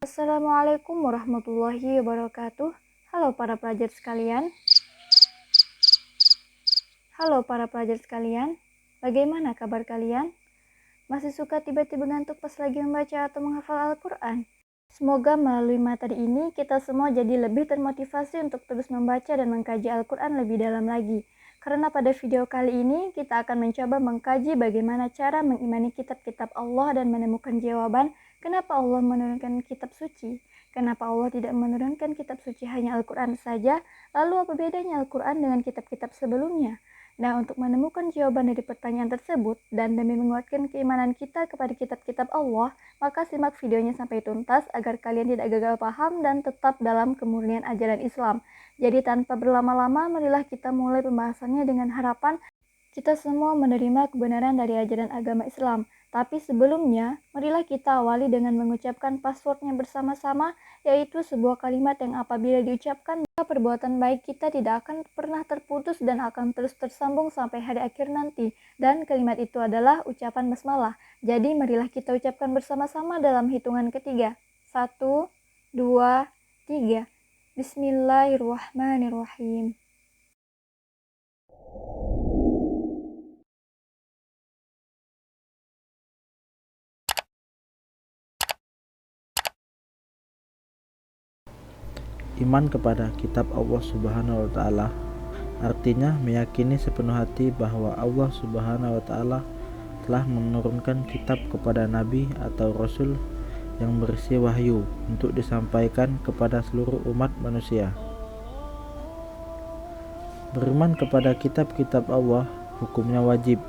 Assalamualaikum warahmatullahi wabarakatuh. Halo para pelajar sekalian. Bagaimana kabar kalian? Masih suka tiba-tiba ngantuk pas lagi membaca atau menghafal Al-Quran? Semoga melalui materi ini kita semua jadi lebih termotivasi untuk terus membaca dan mengkaji Al-Quran lebih dalam lagi. Karena pada video kali ini kita akan mencoba mengkaji bagaimana cara mengimani kitab-kitab Allah dan menemukan jawaban kenapa Allah menurunkan kitab suci. Kenapa Allah tidak menurunkan kitab suci hanya Al-Quran saja? Lalu apa bedanya Al-Quran dengan kitab-kitab sebelumnya? Nah, untuk menemukan jawaban dari pertanyaan tersebut dan demi menguatkan keimanan kita kepada kitab-kitab Allah, maka simak videonya sampai tuntas agar kalian tidak gagal paham dan tetap dalam kemurnian ajaran Islam. Jadi tanpa berlama-lama, marilah kita mulai pembahasannya dengan harapan kita semua menerima kebenaran dari ajaran agama Islam. Tapi sebelumnya, marilah kita awali dengan mengucapkan passwordnya bersama-sama, yaitu sebuah kalimat yang apabila diucapkan, maka perbuatan baik kita tidak akan pernah terputus dan akan terus tersambung sampai hari akhir nanti. Dan kalimat itu adalah ucapan basmalah. Jadi marilah kita ucapkan bersama-sama dalam hitungan ketiga. 1, 2, 3. Bismillahirrahmanirrahim. Iman kepada kitab Allah Subhanahu wa taala artinya meyakini sepenuh hati bahwa Allah Subhanahu wa taala telah menurunkan kitab kepada nabi atau rasul yang berisi wahyu untuk disampaikan kepada seluruh umat manusia. Beriman kepada kitab-kitab Allah hukumnya wajib,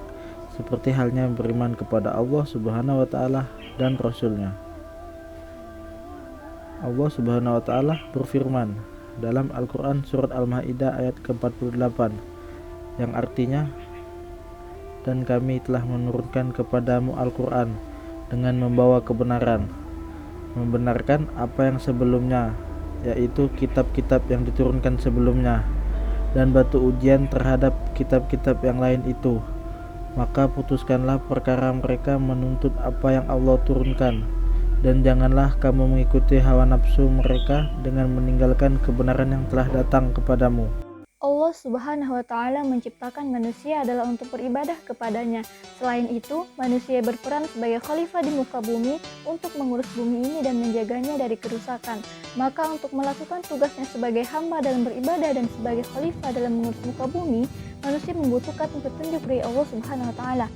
seperti halnya beriman kepada Allah Subhanahu wa taala dan rasulnya. Allah Subhanahu wa taala berfirman dalam Al-Qur'an surat Al-Maidah ayat ke-48 yang artinya, dan kami telah menurunkan kepadamu Al-Qur'an dengan membawa kebenaran, membenarkan apa yang sebelumnya, yaitu kitab-kitab yang diturunkan sebelumnya, dan batu ujian terhadap kitab-kitab yang lain itu. Maka putuskanlah perkara mereka menuntut apa yang Allah turunkan, dan janganlah kamu mengikuti hawa nafsu mereka dengan meninggalkan kebenaran yang telah datang kepadamu. Allah Subhanahu wa taala menciptakan manusia adalah untuk beribadah kepadanya. Selain itu, manusia berperan sebagai khalifah di muka bumi untuk mengurus bumi ini dan menjaganya dari kerusakan. Maka untuk melakukan tugasnya sebagai hamba dalam beribadah dan sebagai khalifah dalam mengurus muka bumi, manusia membutuhkan petunjuk dari Allah Subhanahu wa taala.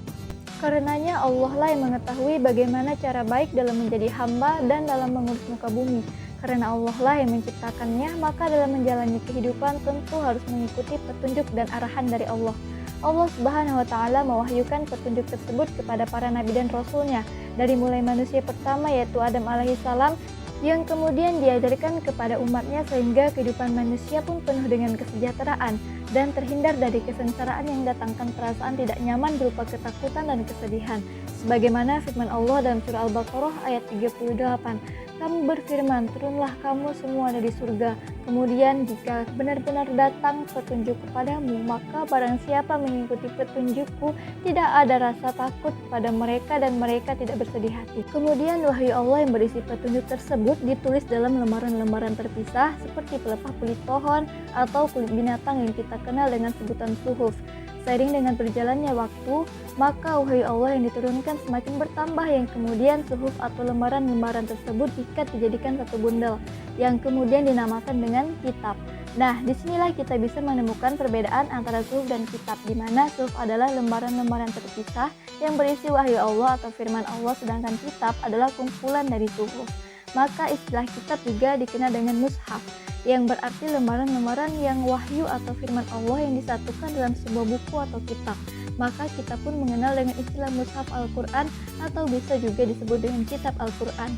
Karenanya Allah lah yang mengetahui bagaimana cara baik dalam menjadi hamba dan dalam mengurus muka bumi. Karena Allah lah yang menciptakannya, maka dalam menjalani kehidupan tentu harus mengikuti petunjuk dan arahan dari Allah. Allah Subhanahu wa taala mewahyukan petunjuk tersebut kepada para nabi dan rasulnya, dari mulai manusia pertama yaitu Adam alaihissalam, yang kemudian diajarkan kepada umatnya sehingga kehidupan manusia pun penuh dengan kesejahteraan dan terhindar dari kesengsaraan yang datangkan perasaan tidak nyaman berupa ketakutan dan kesedihan. Sebagaimana firman Allah dalam surah Al-Baqarah ayat 38, kamu berfirman, turunlah kamu semua dari surga. Kemudian jika benar-benar datang petunjuk kepadamu, maka barang siapa mengikuti petunjukku, tidak ada rasa takut pada mereka dan mereka tidak bersedih hati. Kemudian wahyu Allah yang berisi petunjuk tersebut ditulis dalam lembaran-lembaran terpisah seperti pelepah kulit pohon atau kulit binatang yang kita kenal dengan sebutan suhuf. Seiring dengan berjalannya waktu, maka wahyu Allah yang diturunkan semakin bertambah, yang kemudian suhuf atau lembaran-lembaran tersebut diikat dijadikan satu bundel, yang kemudian dinamakan dengan kitab. Nah, disinilah kita bisa menemukan perbedaan antara suhuf dan kitab, di mana suhuf adalah lembaran-lembaran terpisah yang berisi wahyu Allah atau firman Allah, sedangkan kitab adalah kumpulan dari suhuf. Maka istilah kitab juga dikenal dengan mushaf, yang berarti lembaran-lembaran yang wahyu atau firman Allah yang disatukan dalam sebuah buku atau kitab. Maka kita pun mengenal dengan istilah mushaf Al-Quran atau bisa juga disebut dengan kitab Al-Quran.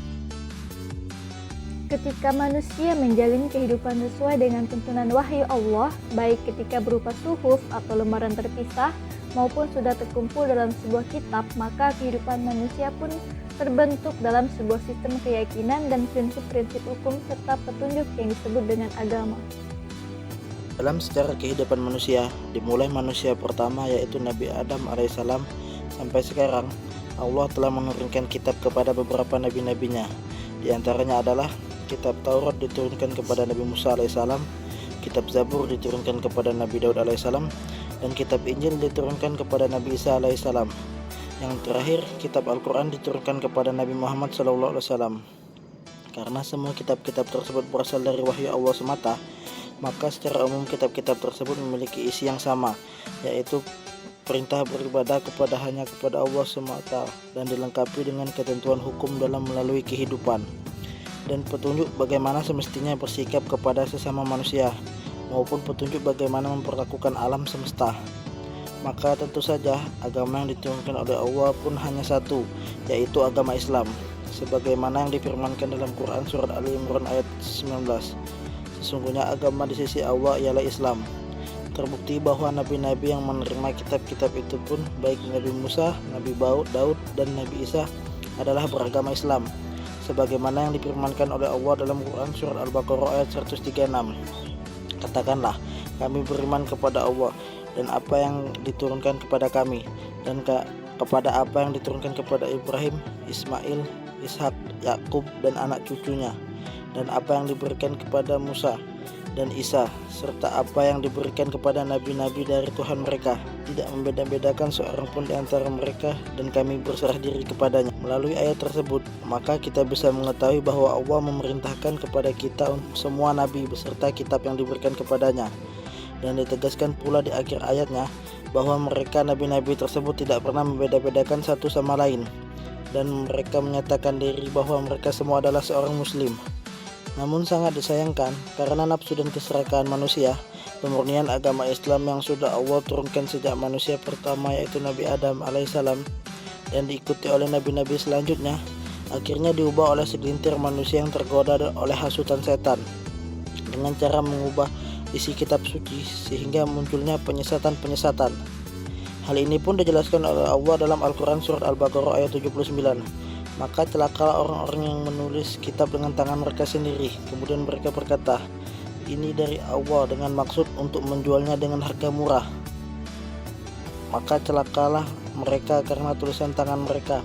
Ketika manusia menjalani kehidupan sesuai dengan tuntunan wahyu Allah, baik ketika berupa suhuf atau lembaran terpisah maupun sudah terkumpul dalam sebuah kitab, maka kehidupan manusia pun terbentuk dalam sebuah sistem keyakinan dan prinsip-prinsip hukum serta petunjuk yang disebut dengan agama. Dalam sejarah kehidupan manusia, dimulai manusia pertama yaitu Nabi Adam alaihissalam sampai sekarang, Allah telah menurunkan kitab kepada beberapa nabi-nabinya. Di antaranya adalah kitab Taurat diturunkan kepada Nabi Musa alaihissalam, kitab Zabur diturunkan kepada Nabi Daud alaihissalam, dan kitab Injil diturunkan kepada Nabi Isa alaihissalam. Yang terakhir, kitab Al-Quran diturunkan kepada Nabi Muhammad SAW. Karena semua kitab-kitab tersebut berasal dari wahyu Allah semata, maka secara umum kitab-kitab tersebut memiliki isi yang sama, yaitu perintah beribadah hanya kepada Allah semata dan dilengkapi dengan ketentuan hukum dalam melalui kehidupan dan petunjuk bagaimana semestinya bersikap kepada sesama manusia maupun petunjuk bagaimana memperlakukan alam semesta. Maka tentu saja agama yang diturunkan oleh Allah pun hanya satu, yaitu agama Islam, sebagaimana yang difirmankan dalam Quran surat Ali Imran ayat 19. Sesungguhnya agama di sisi Allah ialah Islam. Terbukti bahwa nabi-nabi yang menerima kitab-kitab itu pun, baik Nabi Musa, Nabi Daud, dan Nabi Isa adalah beragama Islam, sebagaimana yang difirmankan oleh Allah dalam Quran surat Al-Baqarah ayat 136. Katakanlah, kami beriman kepada Allah dan apa yang diturunkan kepada kami, dan kepada apa yang diturunkan kepada Ibrahim, Ismail, Ishak, Yakub, dan anak cucunya, dan apa yang diberikan kepada Musa dan Isa, serta apa yang diberikan kepada nabi-nabi dari Tuhan mereka, tidak membeda-bedakan seorang pun di antara mereka, dan kami berserah diri kepadanya. Melalui ayat tersebut, maka kita bisa mengetahui bahwa Allah memerintahkan kepada kita semua nabi beserta kitab yang diberikan kepadanya. Dan ditegaskan pula di akhir ayatnya bahwa mereka nabi-nabi tersebut tidak pernah membeda-bedakan satu sama lain, dan mereka menyatakan diri bahwa mereka semua adalah seorang muslim. Namun sangat disayangkan karena nafsu dan keserakahan manusia, pemurnian agama Islam yang sudah Allah turunkan sejak manusia pertama yaitu Nabi Adam alaihissalam dan diikuti oleh nabi-nabi selanjutnya, akhirnya diubah oleh segelintir manusia yang tergoda oleh hasutan setan dengan cara mengubah isi kitab suci sehingga munculnya penyesatan-penyesatan. Hal ini pun dijelaskan oleh Allah dalam Al-Quran surat Al-Baqarah ayat 79. Maka celakalah orang-orang yang menulis kitab dengan tangan mereka sendiri, kemudian mereka berkata, ini dari Allah dengan maksud untuk menjualnya dengan harga murah. Maka celakalah mereka karena tulisan tangan mereka,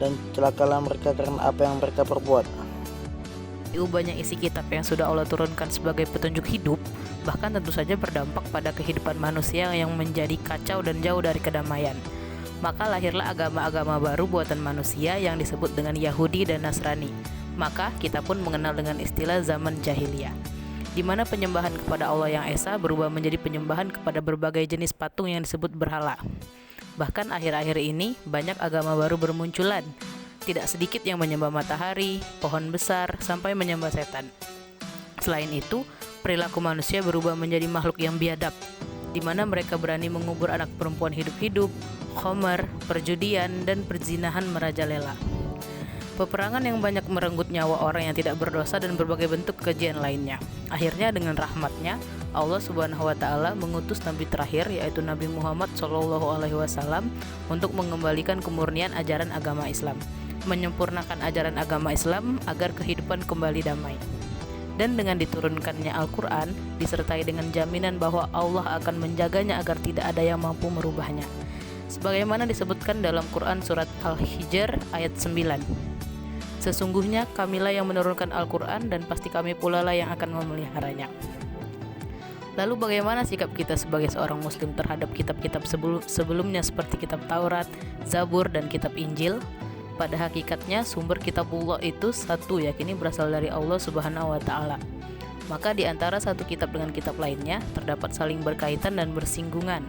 dan celakalah mereka karena apa yang mereka perbuat. Diubahnya isi kitab yang sudah Allah turunkan sebagai petunjuk hidup, bahkan tentu saja berdampak pada kehidupan manusia yang menjadi kacau dan jauh dari kedamaian. Maka lahirlah agama-agama baru buatan manusia yang disebut dengan Yahudi dan Nasrani. Maka kita pun mengenal dengan istilah zaman jahiliyah, di mana penyembahan kepada Allah yang esa berubah menjadi penyembahan kepada berbagai jenis patung yang disebut berhala. Bahkan akhir-akhir ini banyak agama baru bermunculan. Tidak sedikit yang menyembah matahari, pohon besar, sampai menyembah setan. Selain itu, perilaku manusia berubah menjadi makhluk yang biadab, di mana mereka berani mengubur anak perempuan hidup-hidup, khamar, perjudian, dan perzinahan merajalela. Peperangan yang banyak merenggut nyawa orang yang tidak berdosa dan berbagai bentuk kekejian lainnya. Akhirnya dengan rahmatnya, Allah Subhanahu wa Ta'ala mengutus Nabi terakhir yaitu Nabi Muhammad SAW untuk mengembalikan kemurnian ajaran agama Islam, menyempurnakan ajaran agama Islam agar kehidupan kembali damai. Dan dengan diturunkannya Al-Quran disertai dengan jaminan bahwa Allah akan menjaganya agar tidak ada yang mampu merubahnya, sebagaimana disebutkan dalam Quran surat Al-Hijr ayat 9. Sesungguhnya kamilah yang menurunkan Al-Quran dan pasti kami pula lah yang akan memeliharanya. Lalu bagaimana sikap kita sebagai seorang muslim terhadap kitab-kitab sebelumnya seperti kitab Taurat, Zabur, dan kitab Injil? Pada hakikatnya sumber kitabullah itu satu, yakini berasal dari Allah Subhanahu wa Ta'ala. Maka di antara satu kitab dengan kitab lainnya terdapat saling berkaitan dan bersinggungan.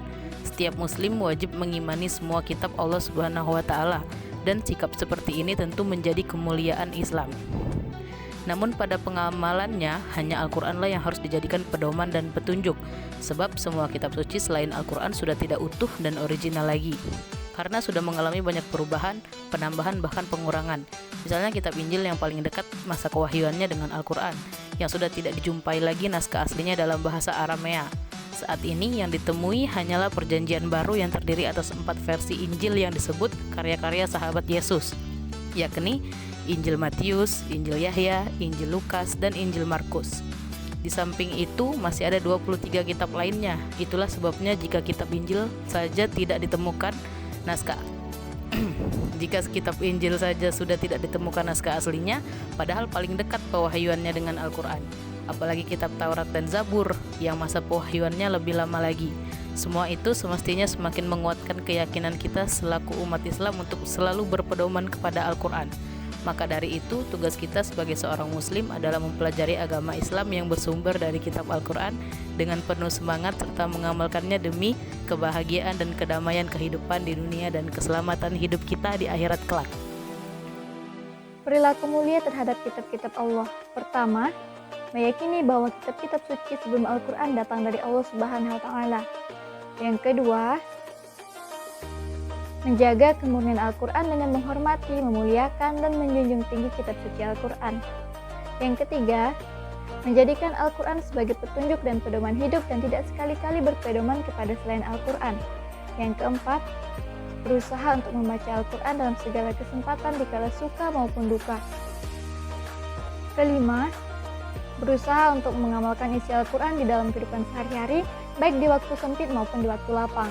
Setiap muslim wajib mengimani semua kitab Allah Subhanahu wa Ta'ala, dan sikap seperti ini tentu menjadi kemuliaan Islam. Namun pada pengamalannya hanya Al-Quranlah yang harus dijadikan pedoman dan petunjuk, sebab semua kitab suci selain Al-Quran sudah tidak utuh dan original lagi, karena sudah mengalami banyak perubahan, penambahan, bahkan pengurangan. Misalnya kitab Injil yang paling dekat masa kewahyuannya dengan Al-Quran, yang sudah tidak dijumpai lagi naskah aslinya dalam bahasa Aramea. Saat ini yang ditemui hanyalah perjanjian baru yang terdiri atas 4 versi Injil yang disebut karya-karya sahabat Yesus, yakni Injil Matius, Injil Yahya, Injil Lukas, dan Injil Markus. Di samping itu masih ada 23 kitab lainnya. Itulah sebabnya jika kitab Injil saja tidak ditemukan naskah Jika kitab Injil saja sudah tidak ditemukan naskah aslinya, padahal paling dekat pewahyuannya dengan Al-Quran. Apalagi kitab Taurat dan Zabur yang masa pewahyuannya lebih lama lagi. Semua itu semestinya semakin menguatkan keyakinan kita selaku umat Islam untuk selalu berpedoman kepada Al-Quran. Maka dari itu, tugas kita sebagai seorang muslim adalah mempelajari agama Islam yang bersumber dari kitab Al-Quran dengan penuh semangat serta mengamalkannya demi kebahagiaan dan kedamaian kehidupan di dunia dan keselamatan hidup kita di akhirat kelak. Perilaku mulia terhadap kitab-kitab Allah. Pertama, meyakini bahwa kitab-kitab suci sebelum Al-Quran datang dari Allah Subhanahu wa Ta'ala. Yang kedua, menjaga kemurnian Al-Quran dengan menghormati, memuliakan, dan menjunjung tinggi kitab suci Al-Quran. Yang ketiga, menjadikan Al-Quran sebagai petunjuk dan pedoman hidup dan tidak sekali-kali berpedoman kepada selain Al-Quran. Yang keempat, berusaha untuk membaca Al-Quran dalam segala kesempatan dikala suka maupun duka. Kelima, berusaha untuk mengamalkan isi Al-Quran di dalam kehidupan sehari-hari, baik di waktu sempit maupun di waktu lapang.